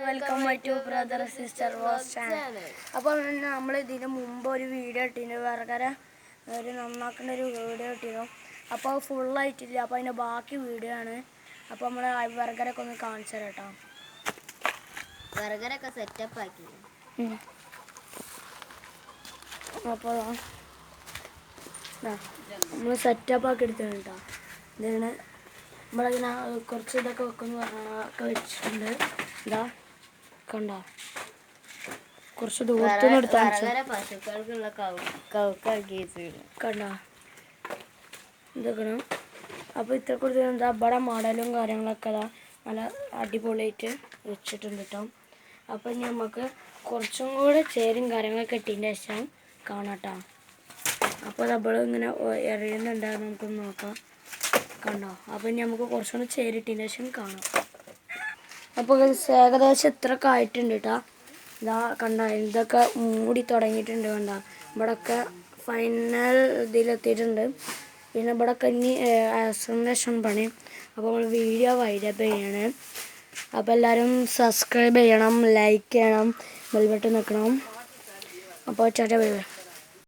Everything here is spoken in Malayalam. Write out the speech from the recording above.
Welcome my to brother sister was channel. അപ്പോൾ നമ്മൾ ഇതിന് മുമ്പ് ഒരു വീഡിയോ ഇട്ടിരുന്നു, ബർഗർ ഒരു നന്നാക്കുന്ന ഒരു വീഡിയോ ഇട്ടിരുന്നു. അപ്പോൾ അത് ഫുള്ളായിട്ടില്ല, അപ്പോൾ അതിൻ്റെ ബാക്കി വീഡിയോ ആണ്. അപ്പോൾ നമ്മൾ ബർഗറൊക്കെ ഒന്ന് കാണിച്ചു തരാം കേട്ടോ. ബർഗറൊക്കെ സെറ്റപ്പ് ആക്കി. അപ്പോൾ നമ്മൾ സെറ്റപ്പ് ആക്കി എടുത്തത് കേട്ടോ. ഇതാണ് നമ്മളിങ്ങനെ കുറച്ച് ഇതൊക്കെ വെക്കുമെന്ന് പറഞ്ഞൊക്കെ വെച്ചിട്ടുണ്ട്. ഇതാ കണ്ടോ, കുറച്ച് ദൂരത്തുനിന്ന് എടുത്താൽ പശുക്കൾക്കുള്ള കണ്ടോ ഇതൊക്കെയാണ്. അപ്പോൾ ഇത്ര കൂടുതൽ എന്താ ഇവിടെ മോഡലും കാര്യങ്ങളൊക്കെ അതാ നല്ല അടിപൊളിയായിട്ട് വെച്ചിട്ടുണ്ട് കേട്ടോ. അപ്പോൾ ഇനി നമുക്ക് കുറച്ചും കൂടെ ചേരും കാര്യങ്ങളൊക്കെ ഇട്ടതിൻ്റെ ശേഷം കാണാം കേട്ടോ. അപ്പോൾ നമ്മൾ ഇങ്ങനെ എറിയുന്നുണ്ടാകും, നമുക്കൊന്ന് നോക്കാം. കണ്ടോ, അപ്പോൾ ഇനി നമുക്ക് കുറച്ചുകൂടെ ചേരിട്ടതിന് ശേഷം കാണാം. അപ്പോൾ ഏകദേശം ഇത്രയൊക്കെ ആയിട്ടുണ്ട് കേട്ടോ. ഇതാ കണ്ടോ, ഇതൊക്കെ മൂടി തുടങ്ങിയിട്ടുണ്ട്. കണ്ടോ, ഇവിടെയൊക്കെ ഫൈനൽ ഇതിലെത്തിയിട്ടുണ്ട്. പിന്നെ ഇവിടെയൊക്കെ ഇനി ആസനേഷൻ പണി. അപ്പോൾ നമ്മൾ വീഡിയോ വൈൻഡപ്പ് ചെയ്യണേ. അപ്പോൾ എല്ലാവരും സബ്സ്ക്രൈബ് ചെയ്യണം, ലൈക്ക് ചെയ്യണം, ബെൽ ബട്ടൺ നിൽക്കണം. അപ്പോൾ ചേട്ടാ ബൈ ബൈ.